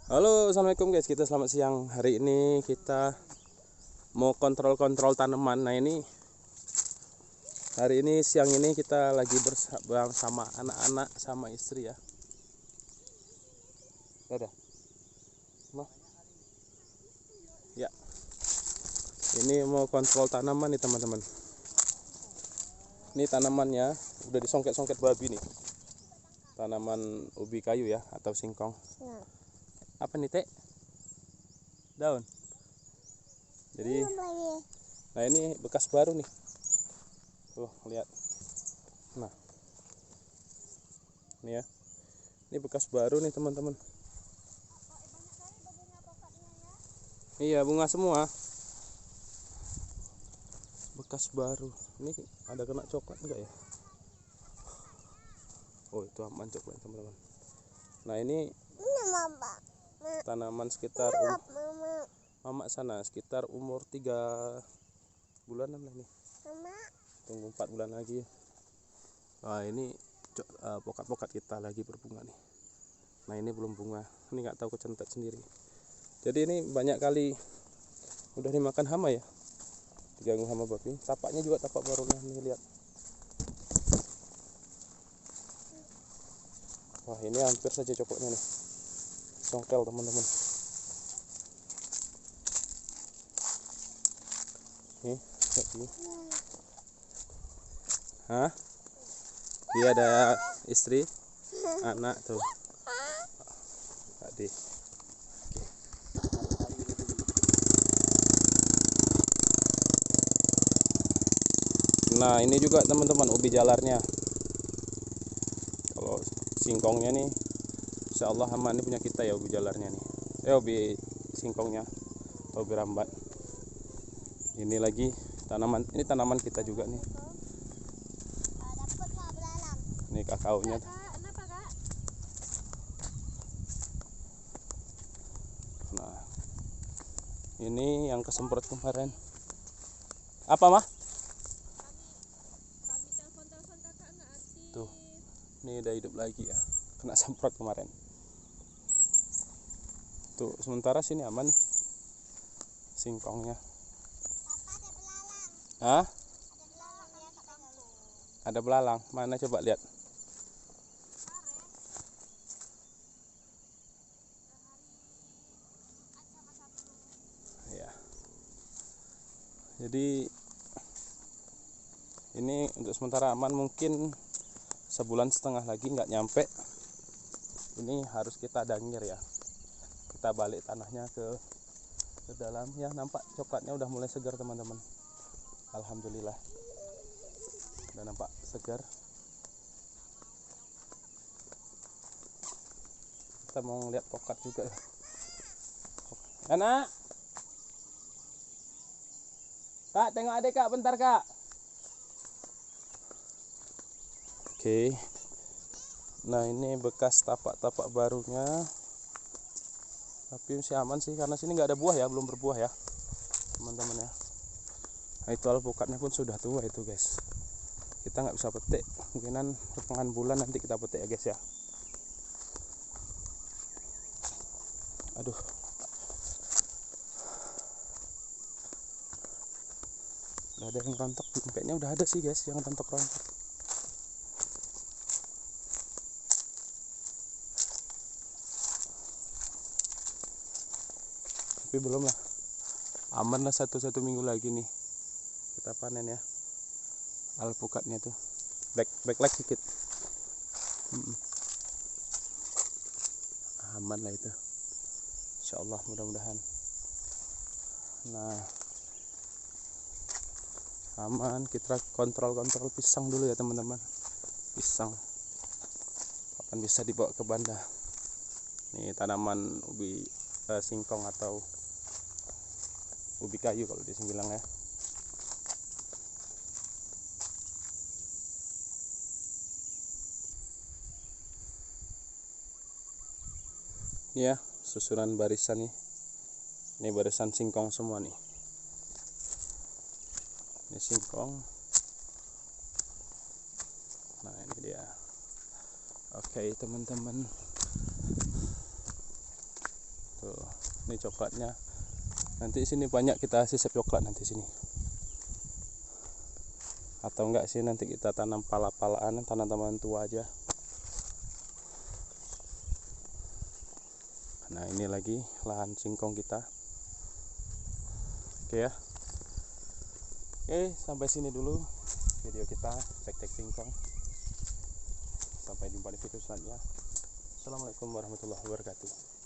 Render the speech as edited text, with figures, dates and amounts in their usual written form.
Halo, assalamualaikum guys. Kita selamat siang. Hari ini kita mau kontrol tanaman. Nah ini hari ini siang ini kita lagi bersama anak-anak sama istri ya. Dadah. Mah. Ya. Ini mau kontrol tanaman nih teman-teman. Ini tanamannya udah disongket-songket babi nih. Tanaman ubi kayu ya atau singkong. Apa nih, Teh? Daun. Jadi nah ini bekas baru nih. Tuh, lihat. Nah. Ini ya. Ini bekas baru nih, teman-teman. Iya, bunga semua. Bekas baru. Ini ada kena coklat enggak ya? Oh, itu aman coklat, teman-teman. Nah, ini tanaman sekitar Mama sana sekitar umur 3 bulanan lah nih. Tunggu 4 bulan lagi. Nah, ini pokat-pokat kita lagi berbunga nih. Nah, ini belum bunga. Ini nggak tahu kecentet sendiri. Jadi ini banyak kali udah dimakan hama ya. Diganggu hama babi. Tapaknya juga tapak barunya nih, lihat. Wah, ini hampir saja cokoknya nih. Songkel, teman-teman. Nih, lihat. Hah? Dia ada istri, anak tuh. Tadi. Nah, ini juga teman-teman ubi jalarnya. Kalau singkongnya nih, insya Allah aman. Ini punya kita ya ubi jalarnya nih. Ubi singkongnya, atau ubi rambat. Ini lagi tanaman, ini tanaman kita juga nih. Ini kakaonya. Nah, ini yang kesemprot kemarin. Apa mah? Tuh, ini udah hidup lagi ya. Kena semprot kemarin. Tuh, sementara sini aman nih. Singkongnya. Hah? Ada belalang. Mana coba lihat. Ya. Jadi ini untuk sementara aman, mungkin sebulan setengah lagi nggak nyampe. Ini harus kita dangir ya. Kita balik tanahnya ke dalam ya, nampak coklatnya udah mulai segar teman-teman. Alhamdulillah. Udah nampak segar. Kita mau ngeliat pokat juga ya. Anak. Kak, tengok adik Kak, bentar Kak. Oke. Nah, ini bekas tapak-tapak barunya. Tapi masih aman sih, karena sini nggak ada buah ya, belum berbuah ya teman-teman ya. Nah, itu alpukatnya pun sudah tua itu guys. Kita nggak bisa petik, mungkinan pertengahan bulan nanti kita petik ya guys ya. Aduh, udah ada yang rontok, kayaknya udah ada sih guys yang rontok-rontok. Tapi belum lah, aman lah, satu minggu lagi nih kita panen ya alpukatnya tuh. Backlight sedikit. Aman lah itu, insya Allah, mudah-mudahan. Nah, aman. Kita kontrol pisang dulu ya teman-teman. Pisang kapan bisa dibawa ke Banda. Ini tanaman ubi singkong atau ubi kayu kalau di sini bilang ya. Ini ya susunan barisan nih. Ini barisan singkong semua nih. Ini singkong. Nah, ini dia. Oke teman-teman. Ini coklatnya. Nanti sini banyak kita sisip coklat nanti sini. Atau enggak sih nanti kita tanam pala-palaan, tanaman tua aja. Nah ini lagi lahan singkong kita. Oke ya. Oke, sampai sini dulu video kita cek-cek singkong. Sampai jumpa di video selanjutnya. Assalamualaikum warahmatullahi wabarakatuh.